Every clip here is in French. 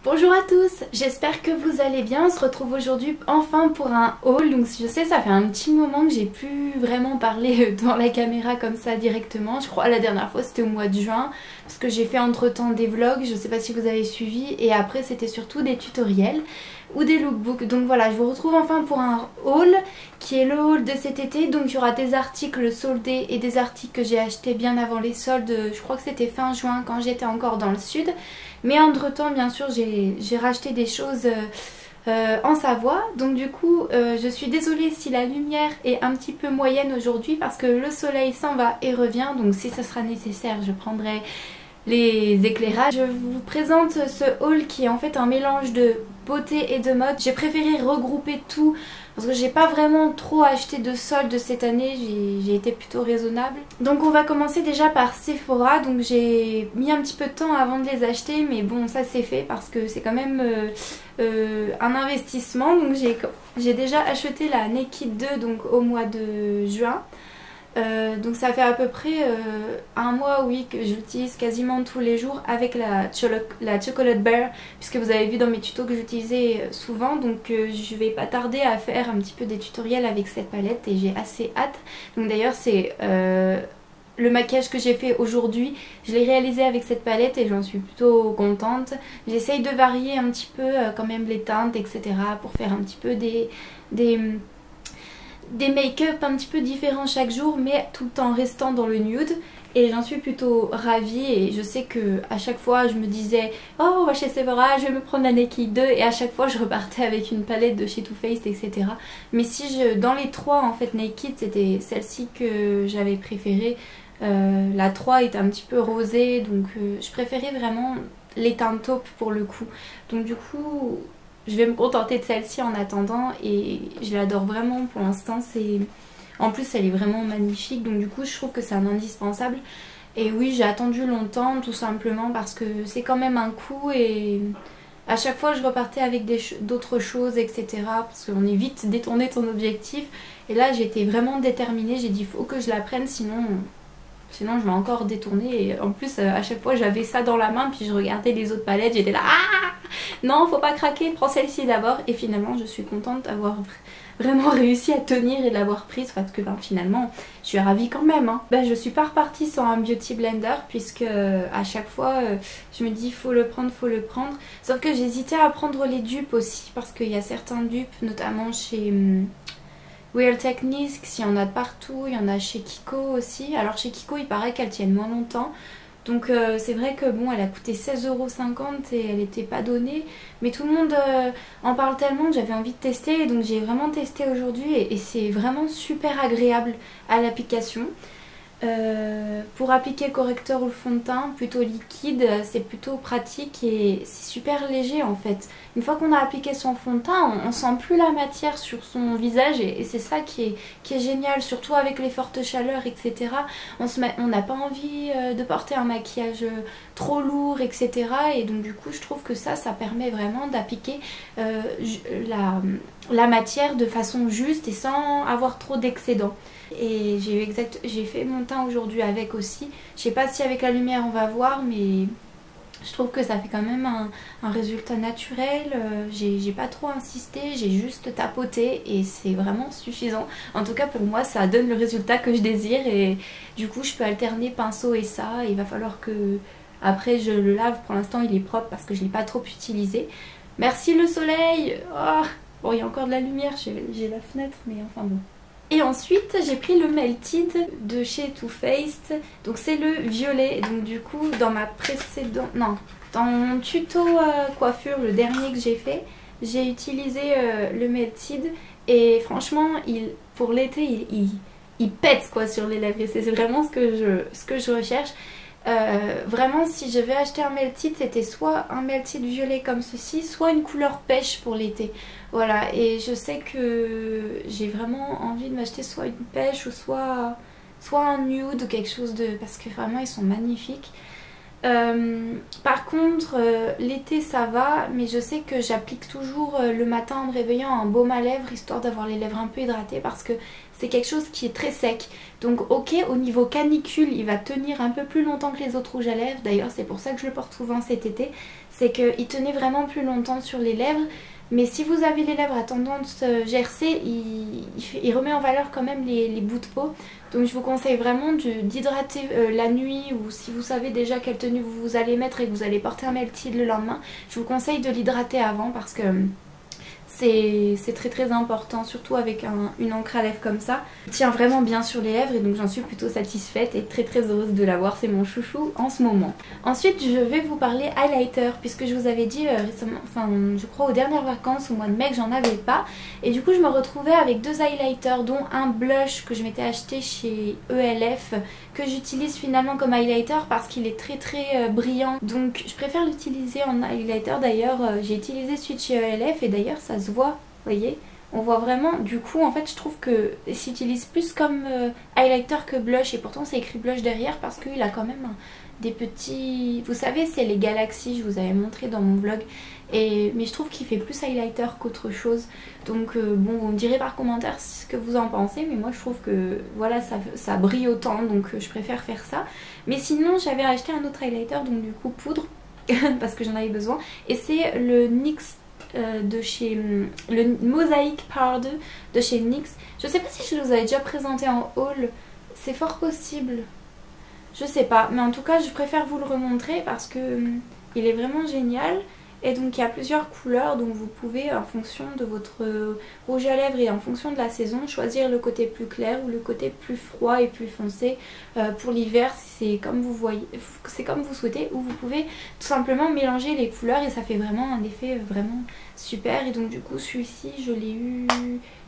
Bonjour à tous, j'espère que vous allez bien. On se retrouve aujourd'hui enfin pour un haul. Donc je sais, ça fait un petit moment que j'ai pu vraiment parler devant la caméra comme ça directement. Je crois la dernière fois c'était au mois de juin parce que j'ai fait entre temps des vlogs, je sais pas si vous avez suivi, et après c'était surtout des tutoriels ou des lookbooks. Donc voilà, je vous retrouve enfin pour un haul qui est le haul de cet été. Donc il y aura des articles soldés et des articles que j'ai achetés bien avant les soldes. Je crois que c'était fin juin quand j'étais encore dans le sud. Mais entre temps bien sûr j'ai racheté des choses en Savoie. Donc du coup je suis désolée si la lumière est un petit peu moyenne aujourd'hui parce que le soleil s'en va et revient. Donc si ça sera nécessaire je prendrai les éclairages. Je vous présente ce haul qui est en fait un mélange de beauté et de mode. J'ai préféré regrouper tout parce que j'ai pas vraiment trop acheté de soldes cette année, j'ai été plutôt raisonnable. Donc on va commencer déjà par Sephora. Donc j'ai mis un petit peu de temps avant de les acheter, mais bon ça c'est fait parce que c'est quand même un investissement. Donc j'ai déjà acheté la Naked 2 donc au mois de juin. Donc ça fait à peu près un mois, oui, que j'utilise quasiment tous les jours avec la Chocolate Bear, puisque vous avez vu dans mes tutos que j'utilisais souvent. Donc je vais pas tarder à faire un petit peu des tutoriels avec cette palette et j'ai assez hâte. Donc d'ailleurs c'est le maquillage que j'ai fait aujourd'hui, je l'ai réalisé avec cette palette et j'en suis plutôt contente. J'essaye de varier un petit peu quand même les teintes, etc. pour faire un petit peu des make-up un petit peu différents chaque jour, mais tout en restant dans le nude. Et j'en suis plutôt ravie et je sais que à chaque fois je me disais oh on va chez Sephora, je vais me prendre la Naked 2, et à chaque fois je repartais avec une palette de chez Too Faced, etc. Mais dans les trois en fait Naked, c'était celle-ci que j'avais préférée. La 3 est un petit peu rosée, donc je préférais vraiment les teintes taupe pour le coup. Donc du coup je vais me contenter de celle-ci en attendant et je l'adore vraiment pour l'instant. En plus elle est vraiment magnifique, donc du coup je trouve que c'est un indispensable. Et oui, j'ai attendu longtemps tout simplement parce que c'est quand même un coût et à chaque fois je repartais avec d'autres choses, etc. parce qu'on est vite détourné de ton objectif. Et là j'étais vraiment déterminée, j'ai dit il faut que je la prenne sinon je vais encore détourner. Et en plus à chaque fois j'avais ça dans la main puis je regardais les autres palettes, j'étais là ah non faut pas craquer, prends celle-ci d'abord. Et finalement je suis contente d'avoir vraiment réussi à tenir et de l'avoir prise parce que finalement je suis ravie quand même hein. Je suis pas repartie sans un beauty blender puisque à chaque fois je me dis faut le prendre. Sauf que j'hésitais à prendre les dupes aussi parce qu'il y a certains dupes notamment chez Real Techniques, il y en a de partout, il y en a chez Kiko aussi. Alors chez Kiko il paraît qu'elles tiennent moins longtemps. Donc c'est vrai que bon elle a coûté 16,50 € et elle n'était pas donnée. Mais tout le monde en parle tellement que j'avais envie de tester. Donc j'ai vraiment testé aujourd'hui et c'est vraiment super agréable à l'application. Pour appliquer le correcteur ou le fond de teint plutôt liquide, c'est plutôt pratique et c'est super léger en fait. Une fois qu'on a appliqué son fond de teint, on sent plus la matière sur son visage et c'est ça qui est génial, surtout avec les fortes chaleurs, etc. On n'a pas envie de porter un maquillage trop lourd, etc. Et donc du coup je trouve que ça permet vraiment d'appliquer la matière de façon juste et sans avoir trop d'excédent. Et j'ai fait mon teint aujourd'hui avec aussi. Je sais pas si avec la lumière on va voir, mais je trouve que ça fait quand même un résultat naturel. J'ai pas trop insisté, j'ai juste tapoté et c'est vraiment suffisant. En tout cas pour moi ça donne le résultat que je désire et du coup je peux alterner pinceau et ça. Il va falloir que après je le lave. Pour l'instant il est propre parce que je l'ai pas trop utilisé. Merci le soleil. Oh, bon il y a encore de la lumière, j'ai la fenêtre mais enfin bon. Et ensuite j'ai pris le Melted de chez Too Faced, donc c'est le violet. Donc du coup dans mon tuto coiffure, le dernier que j'ai fait, j'ai utilisé le Melted et franchement pour l'été il pète quoi sur les lèvres et c'est vraiment ce que je recherche. Vraiment si je vais acheter un Melted, c'était soit un Melted violet comme ceci, soit une couleur pêche pour l'été. Voilà, et je sais que j'ai vraiment envie de m'acheter soit une pêche ou soit un nude ou quelque chose de... parce que vraiment ils sont magnifiques. Par contre l'été ça va, mais je sais que j'applique toujours le matin en me réveillant un baume à lèvres histoire d'avoir les lèvres un peu hydratées parce que c'est quelque chose qui est très sec. Donc ok, au niveau canicule il va tenir un peu plus longtemps que les autres rouges à lèvres, d'ailleurs c'est pour ça que je le porte souvent cet été, c'est qu'il tenait vraiment plus longtemps sur les lèvres. Mais si vous avez les lèvres à tendance gercée, il remet en valeur quand même les bouts de peau. Donc je vous conseille vraiment d'hydrater la nuit, ou si vous savez déjà quelle tenue vous allez mettre et que vous allez porter un melty le lendemain, je vous conseille de l'hydrater avant parce que c'est très très important, surtout avec une encre à lèvres comme ça. Il tient vraiment bien sur les lèvres et donc j'en suis plutôt satisfaite et très très heureuse de l'avoir, c'est mon chouchou en ce moment. Ensuite je vais vous parler highlighter puisque je vous avais dit récemment, enfin je crois aux dernières vacances au mois de mai que j'en avais pas, et du coup je me retrouvais avec 2 highlighters dont un blush que je m'étais acheté chez ELF que j'utilise finalement comme highlighter parce qu'il est très très brillant, donc je préfère l'utiliser en highlighter. D'ailleurs j'ai utilisé celui de chez ELF et d'ailleurs ça se voit, vous voyez, on voit vraiment. Du coup en fait je trouve que s'utilise plus comme highlighter que blush, et pourtant c'est écrit blush derrière parce qu'il a quand même des petits, vous savez c'est les galaxies, je vous avais montré dans mon vlog, mais je trouve qu'il fait plus highlighter qu'autre chose. Donc bon, vous me direz par commentaire ce que vous en pensez, mais moi je trouve que voilà ça brille autant, donc je préfère faire ça. Mais sinon j'avais acheté un autre highlighter, donc du coup poudre parce que j'en avais besoin, et c'est le NYX de chez le Mosaic Powder de chez NYX. Je sais pas si je vous avais déjà présenté en haul, c'est fort possible, je sais pas, mais en tout cas je préfère vous le remontrer parce que il est vraiment génial. Et donc il y a plusieurs couleurs, donc vous pouvez en fonction de votre rouge à lèvres et en fonction de la saison choisir le côté plus clair ou le côté plus froid et plus foncé. Pour l'hiver c'est comme vous voyez, c'est comme vous souhaitez, ou vous pouvez tout simplement mélanger les couleurs et ça fait vraiment un effet vraiment super. Et donc du coup celui-ci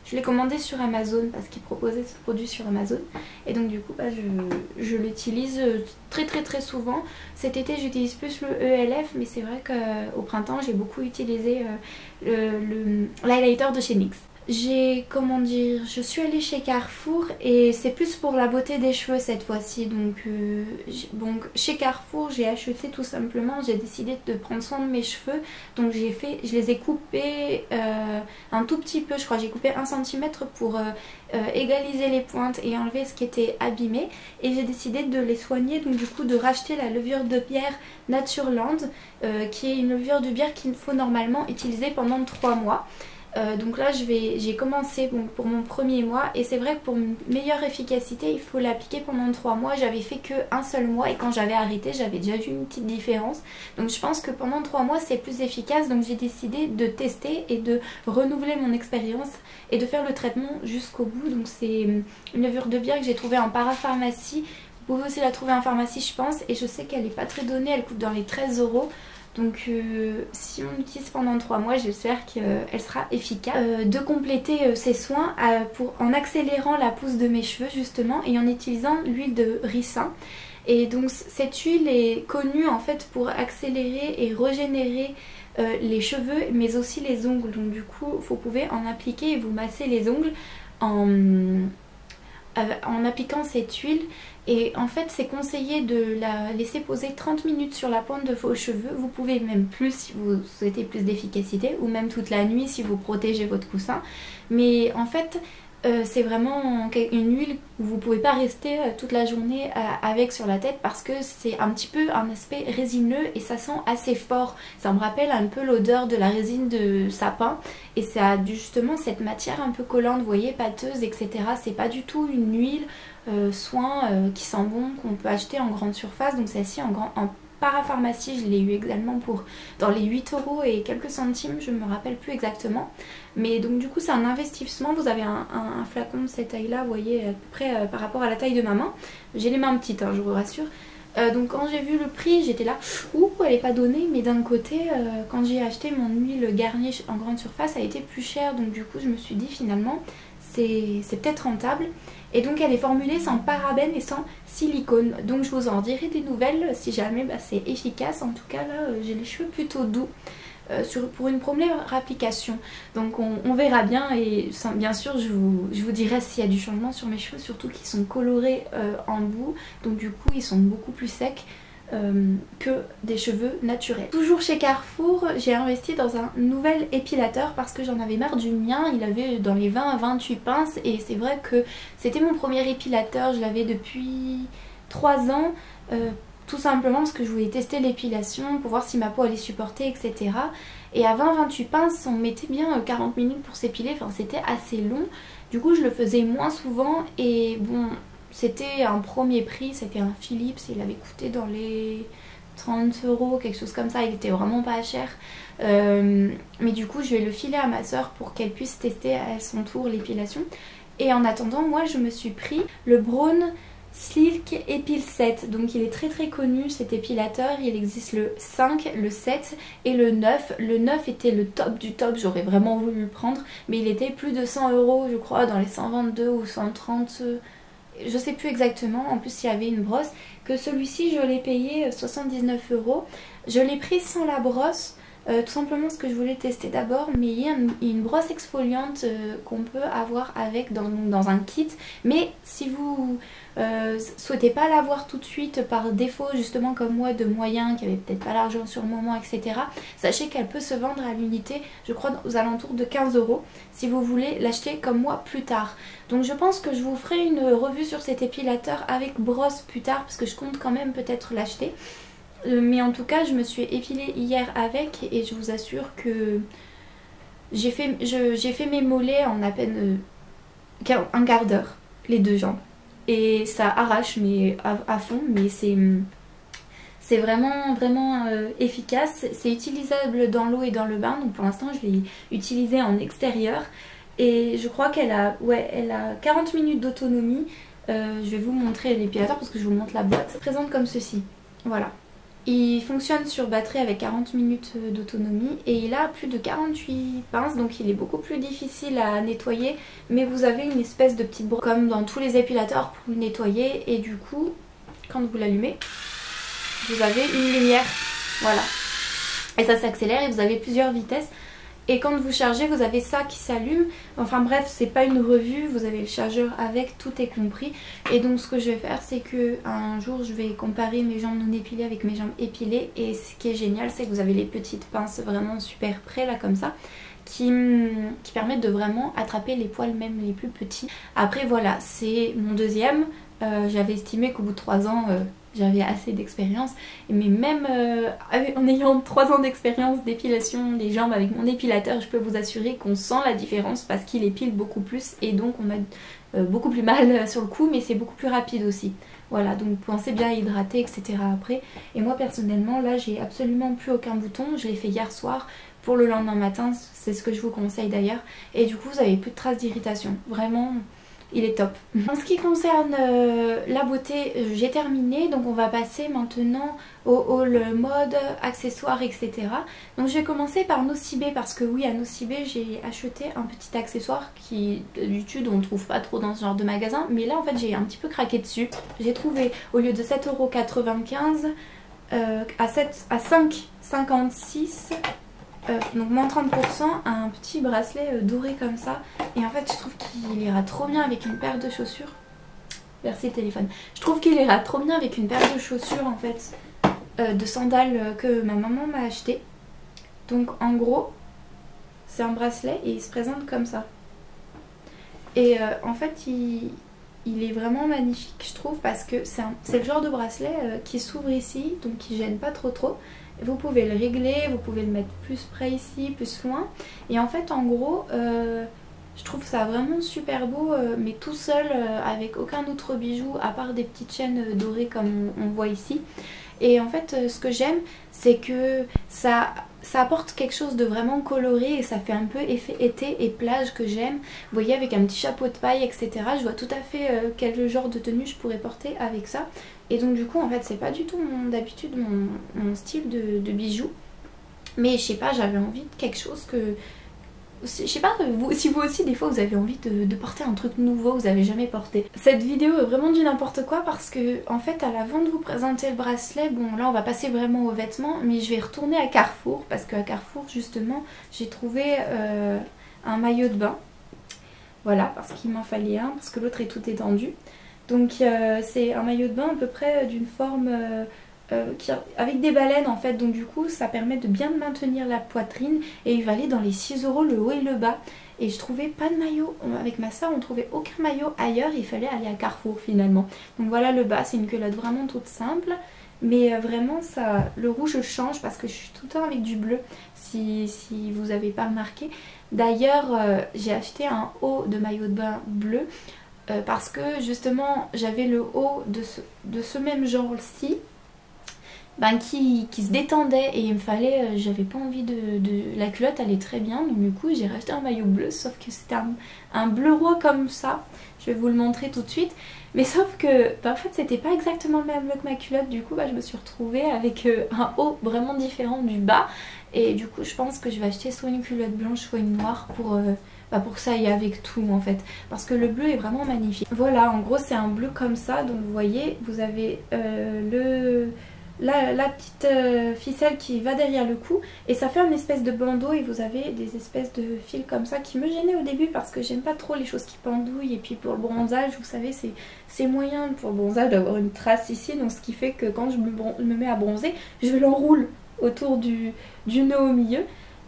je l'ai commandé sur Amazon parce qu'il proposait ce produit sur Amazon, et donc du coup je l'utilise très très très souvent. Cet été j'utilise plus le ELF, mais c'est vrai qu'au printemps j'ai beaucoup utilisé l'highlighter de chez NYX. Je suis allée chez Carrefour et c'est plus pour la beauté des cheveux cette fois-ci. Donc chez Carrefour j'ai acheté tout simplement, j'ai décidé de prendre soin de mes cheveux. Donc je les ai coupés un tout petit peu, je crois j'ai coupé 1 cm pour égaliser les pointes et enlever ce qui était abîmé. Et j'ai décidé de les soigner, donc du coup de racheter la levure de bière Natureland, qui est une levure de bière qu'il faut normalement utiliser pendant 3 mois. Donc là j'ai commencé pour mon premier mois, et c'est vrai que pour une meilleure efficacité il faut l'appliquer pendant 3 mois. J'avais fait que un seul mois et quand j'avais arrêté j'avais déjà vu une petite différence. Donc je pense que pendant 3 mois c'est plus efficace, donc j'ai décidé de tester et de renouveler mon expérience et de faire le traitement jusqu'au bout. Donc c'est une levure de bière que j'ai trouvée en parapharmacie. Vous pouvez aussi la trouver en pharmacie je pense, et je sais qu'elle n'est pas très donnée, elle coûte dans les 13 €. Donc si on l'utilise pendant 3 mois, j'espère qu'elle sera efficace. De compléter ces soins en accélérant la pousse de mes cheveux justement, et en utilisant l'huile de ricin. Et donc cette huile est connue en fait pour accélérer et régénérer les cheveux mais aussi les ongles. Donc du coup vous pouvez en appliquer et vous masser les ongles en appliquant cette huile. Et en fait c'est conseillé de la laisser poser 30 minutes sur la pointe de vos cheveux. Vous pouvez même plus si vous souhaitez plus d'efficacité, ou même toute la nuit si vous protégez votre coussin. Mais en fait c'est vraiment une huile où vous pouvez pas rester toute la journée avec sur la tête, parce que c'est un petit peu un aspect résineux et ça sent assez fort. Ça me rappelle un peu l'odeur de la résine de sapin, et ça a justement cette matière un peu collante, vous voyez, pâteuse, etc. C'est pas du tout une huile soin qui sent bon qu'on peut acheter en grande surface. Donc celle-ci en parapharmacie, je l'ai eu également dans les 8 € et quelques centimes, je me rappelle plus exactement. Mais donc du coup c'est un investissement. Vous avez un flacon de cette taille là, vous voyez, à peu près par rapport à la taille de ma main. J'ai les mains petites hein, je vous rassure. Donc quand j'ai vu le prix j'étais là, ouh elle est pas donnée, mais d'un côté quand j'ai acheté mon huile Garnier en grande surface elle a été plus chère, donc du coup je me suis dit finalement c'est peut-être rentable. Et donc elle est formulée sans parabènes et sans silicone, donc je vous en dirai des nouvelles si jamais c'est efficace. En tout cas là j'ai les cheveux plutôt doux pour une première application, donc on verra bien. Et bien sûr je vous dirai s'il y a du changement sur mes cheveux, surtout qu'ils sont colorés en bout, donc du coup ils sont beaucoup plus secs. que des cheveux naturels. Toujours chez Carrefour, j'ai investi dans un nouvel épilateur parce que j'en avais marre du mien. Il avait dans les 20 à 28 pinces et c'est vrai que c'était mon premier épilateur, je l'avais depuis 3 ans. Tout simplement parce que je voulais tester l'épilation pour voir si ma peau allait supporter, etc. Et à 20-28 pinces, on mettait bien 40 minutes pour s'épiler, enfin c'était assez long. Du coup je le faisais moins souvent et bon, c'était un premier prix, c'était un Philips, il avait coûté dans les 30 €, quelque chose comme ça, il était vraiment pas cher. Mais du coup je vais le filer à ma soeur pour qu'elle puisse tester à son tour l'épilation. Et en attendant, moi je me suis pris le Braun Silk Epil 7, donc il est très connu cet épilateur, il existe le 5, le 7 et le 9. Le 9 était le top du top, j'aurais vraiment voulu le prendre, mais il était plus de 100 € je crois, dans les 122 ou 130, je sais plus exactement, en plus il y avait une brosse, que celui-ci je l'ai payé 79 €. Je l'ai pris sans la brosse, tout simplement parce que je voulais tester d'abord, mais il y a une brosse exfoliante qu'on peut avoir avec dans un kit, mais si vous souhaitez pas l'avoir tout de suite par défaut, justement comme moi de moyens, qui avait peut-être pas l'argent sur le moment, etc., sachez qu'elle peut se vendre à l'unité, je crois aux alentours de 15 € si vous voulez l'acheter comme moi plus tard. Donc je pense que je vous ferai une revue sur cet épilateur avec brosse plus tard parce que je compte quand même peut-être l'acheter. Mais en tout cas je me suis épilée hier avec et je vous assure que j'ai fait mes mollets en à peine un quart d'heure, les deux jambes. Et ça arrache mais à fond, mais c'est vraiment efficace. C'est utilisable dans l'eau et dans le bain, donc pour l'instant je l'ai utilisé en extérieur. Et je crois qu'elle a 40 minutes d'autonomie. Je vais vous montrer l'épilateur parce que je vous montre la boîte. Elle se présente comme ceci, voilà. Il fonctionne sur batterie avec 40 minutes d'autonomie et il a plus de 48 pinces, donc il est beaucoup plus difficile à nettoyer, mais vous avez une espèce de petite brosse comme dans tous les épilateurs pour le nettoyer et du coup quand vous l'allumez vous avez une lumière, voilà, et ça s'accélère et vous avez plusieurs vitesses. Et quand vous chargez, vous avez ça qui s'allume. Enfin bref, c'est pas une revue, vous avez le chargeur avec, tout est compris. Et donc ce que je vais faire, c'est que un jour, je vais comparer mes jambes non épilées avec mes jambes épilées. Et ce qui est génial, c'est que vous avez les petites pinces vraiment super près là comme ça, qui permettent de vraiment attraper les poils même les plus petits. Après voilà, c'est mon deuxième. J'avais estimé qu'au bout de 3 ans... j'avais assez d'expérience, mais même en ayant 3 ans d'expérience d'épilation des jambes avec mon épilateur, je peux vous assurer qu'on sent la différence parce qu'il épile beaucoup plus et donc on a beaucoup plus mal sur le coup, mais c'est beaucoup plus rapide aussi. Voilà, donc pensez bien à hydrater, etc. après. Et moi personnellement, là j'ai absolument plus aucun bouton, je l'ai fait hier soir. Pour le lendemain matin, c'est ce que je vous conseille d'ailleurs. Et du coup vous avez plus de traces d'irritation, vraiment... il est top. En ce qui concerne la beauté, j'ai terminé. Donc on va passer maintenant au haul mode, accessoires, etc. Donc je vais commencer par Nocibé parce que oui, à Nocibé j'ai acheté un petit accessoire qui d'habitude on ne trouve pas trop dans ce genre de magasin. Mais là en fait j'ai un petit peu craqué dessus. J'ai trouvé au lieu de 7,95 € à 5,56 €. Donc moins 30%, un petit bracelet doré comme ça. Et en fait je trouve qu'il ira trop bien avec une paire de chaussures. Merci téléphone. Je trouve qu'il ira trop bien avec une paire de chaussures en fait, de sandales que ma maman m'a acheté. Donc en gros c'est un bracelet et il se présente comme ça. Et en fait il est vraiment magnifique je trouve parce que c'est le genre de bracelet qui s'ouvre ici, donc qui gêne pas trop. Vous pouvez le régler, vous pouvez le mettre plus près ici, plus loin. Et en fait en gros je trouve ça vraiment super beau, mais tout seul avec aucun autre bijou à part des petites chaînes dorées comme on voit ici. Et en fait ce que j'aime c'est que ça apporte quelque chose de vraiment coloré et ça fait un peu effet été et plage que j'aime. Vous voyez, avec un petit chapeau de paille, etc. Je vois tout à fait quel genre de tenue je pourrais porter avec ça. Et donc du coup en fait c'est pas du tout d'habitude mon style de bijoux. Mais je sais pas, j'avais envie de quelque chose que... Je sais pas si vous aussi des fois vous avez envie de porter un truc nouveau que vous avez jamais porté. Cette vidéo est vraiment du n'importe quoi parce que en fait à l'avant de vous présenter le bracelet, bon là on va passer vraiment aux vêtements, mais je vais retourner à Carrefour parce qu'à Carrefour justement j'ai trouvé un maillot de bain. Voilà, parce qu'il m'en fallait un, parce que l'autre est tout étendu. Donc c'est un maillot de bain à peu près d'une forme avec des baleines en fait, donc du coup ça permet de bien maintenir la poitrine et il valait dans les 6 € le haut et le bas. Et je trouvais pas de maillot, avec ma soeur on trouvait aucun maillot ailleurs, il fallait aller à Carrefour finalement. Donc voilà le bas, c'est une culotte vraiment toute simple. Mais vraiment ça, le rouge change parce que je suis tout le temps avec du bleu, si vous avez pas remarqué. D'ailleurs j'ai acheté un haut de maillot de bain bleu parce que justement j'avais le haut de ce même genre-ci. Qui se détendait et il me fallait, j'avais pas envie la culotte elle est très bien, donc du coup j'ai racheté un maillot bleu, sauf que c'était un bleu roi comme ça, je vais vous le montrer tout de suite, mais sauf que en fait c'était pas exactement le même bleu que ma culotte, du coup je me suis retrouvée avec un haut vraiment différent du bas, et du coup je pense que je vais acheter soit une culotte blanche soit une noire pour que ça aille avec tout en fait, parce que le bleu est vraiment magnifique. Voilà, en gros c'est un bleu comme ça, donc vous voyez vous avez la petite ficelle qui va derrière le cou et ça fait un espèce de bandeau et vous avez des espèces de fils comme ça qui me gênaient au début parce que j'aime pas trop les choses qui pendouillent, et puis pour le bronzage vous savez c'est moyen pour le bronzage d'avoir une trace ici, donc ce qui fait que quand je me mets à bronzer je l'enroule autour du nœud au milieu.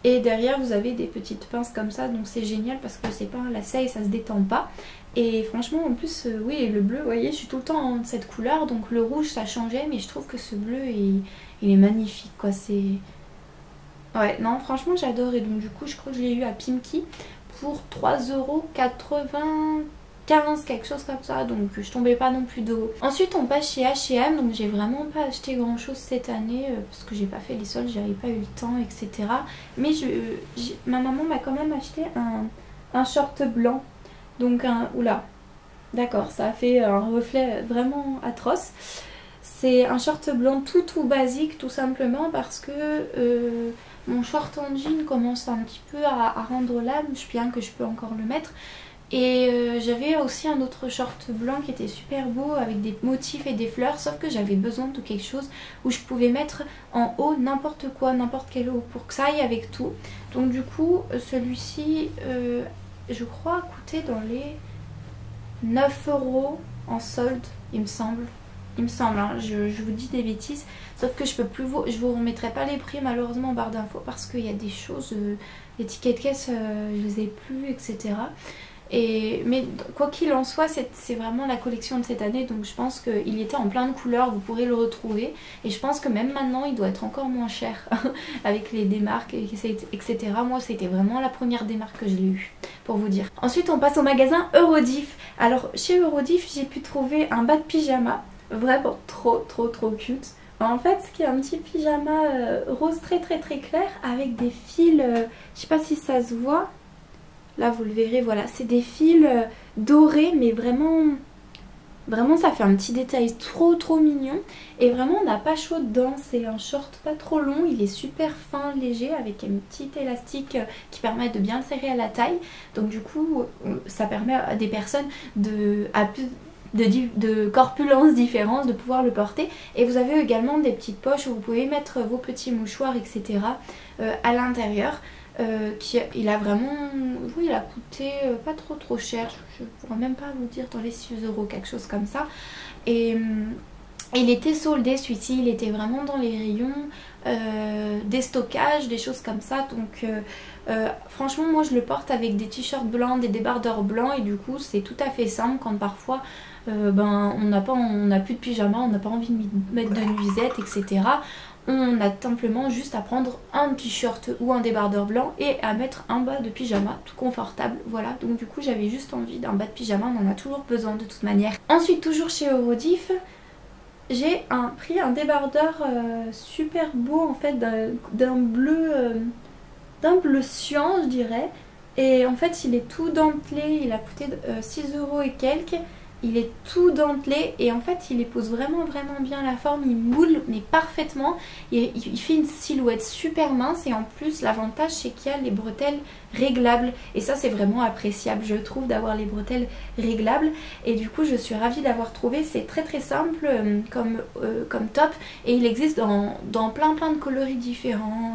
Et derrière vous avez des petites pinces comme ça, donc c'est génial parce que c'est pas un lacet et ça se détend pas. Et franchement en plus oui, le bleu, vous voyez je suis tout le temps en cette couleur, donc le rouge ça changeait, mais je trouve que ce bleu il est magnifique quoi, c'est... Ouais non franchement j'adore, et donc du coup je crois que je l'ai eu à Pimki pour 3,95 €, quelque chose comme ça, donc je tombais pas non plus de haut. Ensuite on passe chez H&M, donc j'ai vraiment pas acheté grand chose cette année parce que j'ai pas fait les soldes, j'avais pas eu le temps etc. Mais ma maman m'a quand même acheté un short blanc, donc oula d'accord ça a fait un reflet vraiment atroce. C'est un short blanc tout basique tout simplement parce que mon short en jean commence un petit peu à rendre l'âme, bien que je peux encore le mettre. Et j'avais aussi un autre short blanc qui était super beau avec des motifs et des fleurs, sauf que j'avais besoin de quelque chose où je pouvais mettre en haut n'importe quoi, n'importe quel haut pour que ça aille avec tout. Donc du coup celui-ci je crois coûtait dans les 9 € en solde il me semble. Il me semble, hein, je vous dis des bêtises, sauf que je vous remettrai pas les prix malheureusement en barre d'infos parce qu'il y a des choses, les tickets de caisse je les ai plus etc. Mais quoi qu'il en soit c'est vraiment la collection de cette année, donc je pense qu'il était en plein de couleurs, vous pourrez le retrouver, et je pense que même maintenant il doit être encore moins cher avec les démarques etc. Moi c'était vraiment la première démarque que je l'ai eu pour vous dire. Ensuite on passe au magasin Eurodif. Alors chez Eurodif j'ai pu trouver un bas de pyjama vraiment trop cute. En fait c'est un petit pyjama rose très clair avec des fils, je sais pas si ça se voit. Là vous le verrez, voilà, c'est des fils dorés, mais vraiment ça fait un petit détail trop mignon. Et vraiment on n'a pas chaud dedans, c'est un short pas trop long, il est super fin, léger, avec un petit élastique qui permet de bien le serrer à la taille. Donc du coup ça permet à des personnes de corpulence différente de pouvoir le porter. Et vous avez également des petites poches où vous pouvez mettre vos petits mouchoirs etc. À l'intérieur. Il a vraiment, oui, il a coûté pas trop cher, je pourrais même pas vous dire, dans les 6 €, quelque chose comme ça. Et il était soldé celui-ci, il était vraiment dans les rayons déstockage, des choses comme ça. Donc franchement moi je le porte avec des t-shirts blancs, des débardeurs blancs, et du coup c'est tout à fait simple quand parfois on n'a plus de pyjama, on n'a pas envie de mettre de nuisette etc. On a simplement juste à prendre un t-shirt ou un débardeur blanc et à mettre un bas de pyjama tout confortable. Voilà, donc du coup j'avais juste envie d'un bas de pyjama, on en a toujours besoin de toute manière. Ensuite toujours chez Eurodif, j'ai pris un débardeur super beau en fait, d'un bleu cyan je dirais. Et en fait il est tout dentelé, il a coûté 6 € et quelques. Il est tout dentelé et en fait il épouse vraiment bien la forme, il moule mais parfaitement, il fait une silhouette super mince, et en plus l'avantage c'est qu'il y a les bretelles réglables, et ça c'est vraiment appréciable je trouve d'avoir les bretelles réglables. Et du coup je suis ravie d'avoir trouvé, c'est très simple comme top, et il existe dans plein de coloris différents.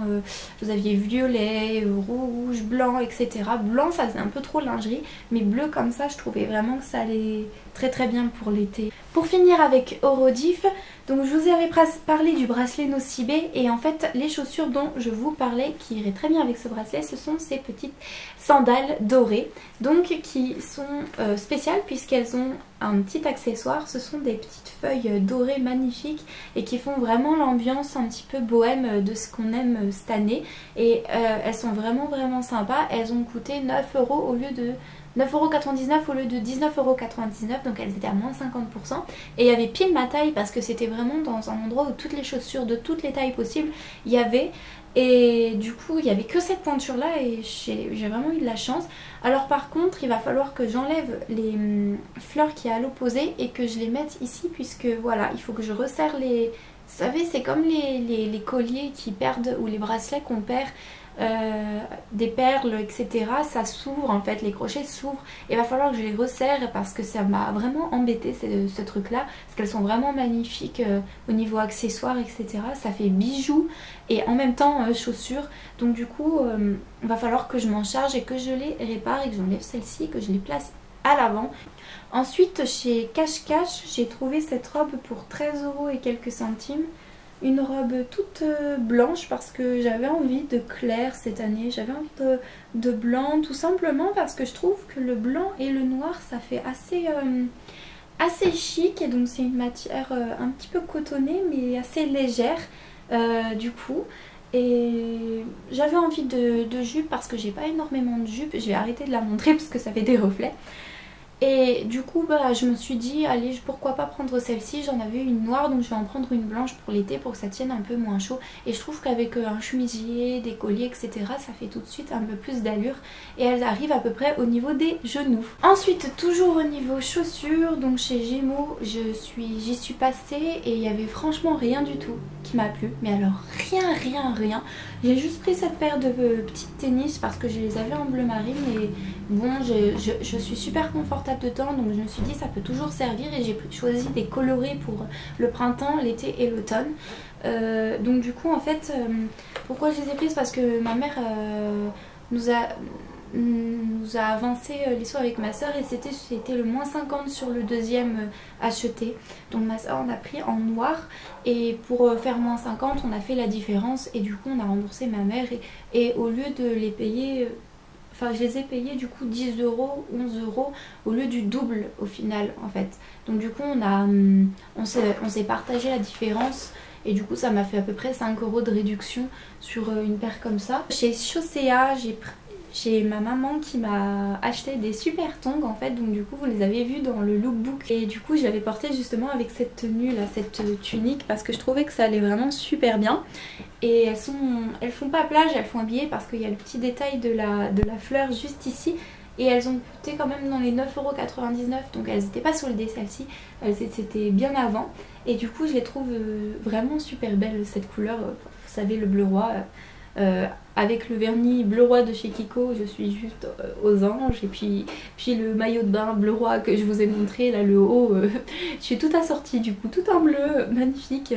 Vous aviez violet, rouge, blanc etc. Blanc ça c'est un peu trop lingerie, mais bleu comme ça je trouvais vraiment que ça allait très bien pour l'été. Pour finir avec Eurodif, Donc je vous avais parlé du bracelet Nocibé et en fait les chaussures dont je vous parlais qui iraient très bien avec ce bracelet, ce sont ces petites sandales dorées, donc qui sont spéciales puisqu'elles ont un petit accessoire. Ce sont des petites feuilles dorées magnifiques et qui font vraiment l'ambiance un petit peu bohème de ce qu'on aime cette année, et elles sont vraiment sympas. Elles ont coûté 9 € au lieu de 9,99 € au lieu de 19,99 €, donc elles étaient à moins 50%. Et il y avait pile ma taille parce que c'était vraiment dans un endroit où toutes les chaussures de toutes les tailles possibles il y avait. Et du coup il n'y avait que cette pointure là et j'ai vraiment eu de la chance. Alors par contre il va falloir que j'enlève les fleurs qui est à l'opposé et que je les mette ici, puisque voilà, il faut que je resserre les... Vous savez, c'est comme les colliers qui perdent, ou les bracelets qu'on perd, des perles etc, ça s'ouvre en fait, les crochets s'ouvrent, et il va falloir que je les resserre parce que ça m'a vraiment embêté ce truc là, parce qu'elles sont vraiment magnifiques au niveau accessoires etc, ça fait bijoux et en même temps chaussures. Donc du coup il va falloir que je m'en charge et que je les répare et que j'enlève celles-ci, que je les place à l'avant. Ensuite chez Cache Cache j'ai trouvé cette robe pour 13 € et quelques centimes. Une robe toute blanche parce que j'avais envie de clair cette année, j'avais envie de blanc, tout simplement parce que je trouve que le blanc et le noir ça fait assez chic, et donc c'est une matière un petit peu cotonnée mais assez légère du coup. Et j'avais envie de jupe parce que j'ai pas énormément de jupe, je vais arrêter de la montrer parce que ça fait des reflets. Et du coup bah, je me suis dit allez, pourquoi pas prendre celle-ci, j'en avais une noire donc je vais en prendre une blanche pour l'été pour que ça tienne un peu moins chaud. Et je trouve qu'avec un chemisier, des colliers etc, ça fait tout de suite un peu plus d'allure, et elles arrivent à peu près au niveau des genoux. Ensuite toujours au niveau chaussures, donc chez Gémeaux j'y suis passée et il y avait franchement rien du tout qui m'a plu, mais alors rien. J'ai juste pris cette paire de petites tennis parce que je les avais en bleu marine et bon je suis super confortable dedans, donc je me suis dit ça peut toujours servir, et j'ai choisi des colorés pour le printemps, l'été et l'automne. Donc du coup en fait pourquoi je les ai prises, parce que ma mère nous a avancé l'histoire avec ma soeur et c'était le moins 50 sur le deuxième acheté. Donc ma soeur en a pris en noir, et pour faire moins 50 on a fait la différence et du coup on a remboursé ma mère, et au lieu de les payer... Enfin je les ai payés du coup 10 €, 11 € au lieu du double au final en fait. Donc du coup on s'est partagé la différence, et du coup ça m'a fait à peu près 5 € de réduction sur une paire comme ça. Chez Chaussea j'ai ma maman qui m'a acheté des super tongs en fait, donc du coup vous les avez vus dans le lookbook, et du coup je l'avais porté justement avec cette tenue là, cette tunique, parce que je trouvais que ça allait vraiment super bien. Et elles font pas plage, elles font habillées parce qu'il y a le petit détail de la fleur juste ici, et elles ont coûté quand même dans les 9,99 €, donc elles n'étaient pas soldées celles-ci, c'était bien avant, et du coup je les trouve vraiment super belles, cette couleur, vous savez, le bleu roi. Avec le vernis bleu roi de chez Kiko, je suis juste aux anges, et puis le maillot de bain bleu roi que je vous ai montré là, le haut, je suis tout assortie du coup, tout en bleu, magnifique.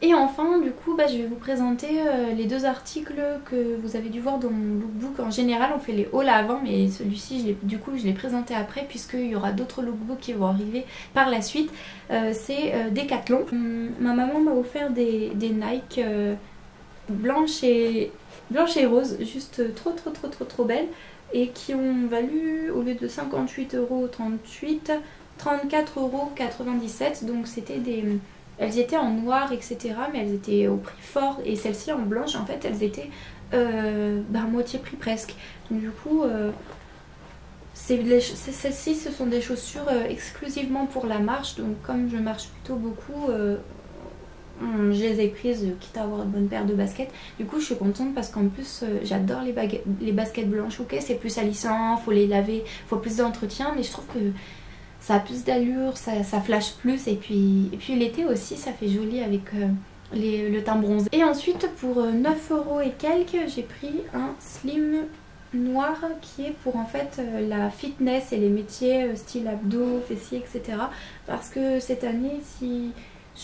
Et enfin du coup bah, je vais vous présenter les deux articles que vous avez dû voir dans mon lookbook. En général on fait les hauls avant, mais celui-ci du coup je l'ai présenté après puisqu'il y aura d'autres lookbooks qui vont arriver par la suite. C'est Decathlon. Ma maman m'a offert des Nike blanches et roses, juste trop belles, et qui ont valu au lieu de 58 € 38, 34,97 €. Donc c'était elles étaient en noir etc, mais elles étaient au prix fort, et celles-ci en blanche en fait elles étaient moitié prix presque. Donc du coup celles-ci ce sont des chaussures exclusivement pour la marche, donc comme je marche plutôt beaucoup je les ai prises quitte à avoir une bonne paire de baskets. Du coup je suis contente parce qu'en plus j'adore les baskets blanches. Ok, c'est plus salissant, faut les laver, faut plus d'entretien, mais je trouve que ça a plus d'allure, ça flash plus, et puis l'été aussi ça fait joli avec le teint bronzé. Et ensuite pour 9 € et quelques j'ai pris un slim noir qui est pour en fait la fitness et les métiers style abdos, fessiers etc, parce que cette année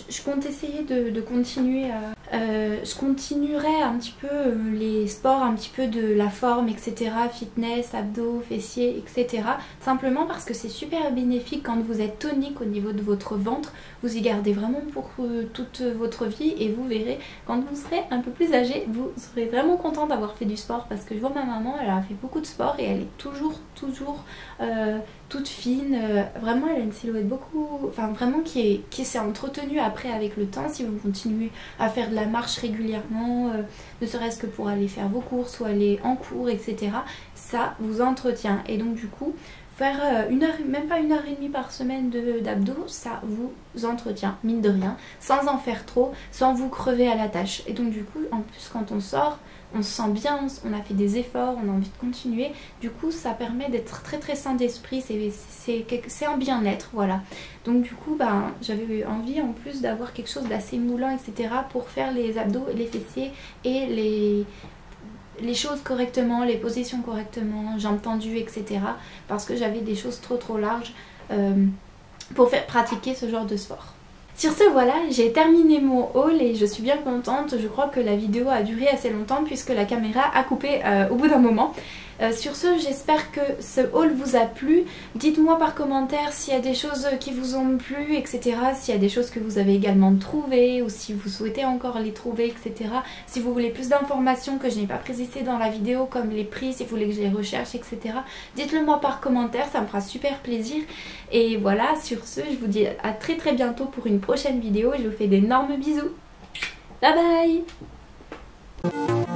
je compte essayer de continuer je continuerai un petit peu les sports, un petit peu de la forme, etc. Fitness, abdos, fessiers, etc. Simplement parce que c'est super bénéfique quand vous êtes tonique au niveau de votre ventre. Vous y gardez vraiment pour toute votre vie et vous verrez, quand vous serez un peu plus âgé, vous serez vraiment content d'avoir fait du sport parce que je vois ma maman, elle a fait beaucoup de sport et elle est toujours toute fine. Vraiment, elle a une silhouette vraiment qui s'est entretenue après avec le temps. Si vous continuez à faire de la marche régulièrement, ne serait-ce que pour aller faire vos courses ou aller en cours, etc. Ça vous entretient et donc du coup faire même pas 1 heure et demie par semaine d'abdos, ça vous entretient, mine de rien, sans en faire trop, sans vous crever à la tâche. Et donc du coup, en plus quand on sort, on se sent bien, on a fait des efforts, on a envie de continuer. Du coup, ça permet d'être très sain d'esprit, c'est un bien-être, voilà. Donc du coup, j'avais envie en plus d'avoir quelque chose d'assez moulant, etc. pour faire les abdos, les fessiers et les choses correctement, les positions correctement, jambes tendues, etc. Parce que j'avais des choses trop larges pour faire pratiquer ce genre de sport. Sur ce, voilà, j'ai terminé mon haul et je suis bien contente. Je crois que la vidéo a duré assez longtemps puisque la caméra a coupé au bout d'un moment. Sur ce, j'espère que ce haul vous a plu. Dites-moi par commentaire s'il y a des choses qui vous ont plu, etc. S'il y a des choses que vous avez également trouvées ou si vous souhaitez encore les trouver, etc. Si vous voulez plus d'informations que je n'ai pas précisées dans la vidéo, comme les prix, si vous voulez que je les recherche, etc. Dites-le moi par commentaire, ça me fera super plaisir. Et voilà, sur ce, je vous dis à très bientôt pour une prochaine vidéo et je vous fais d'énormes bisous. Bye bye.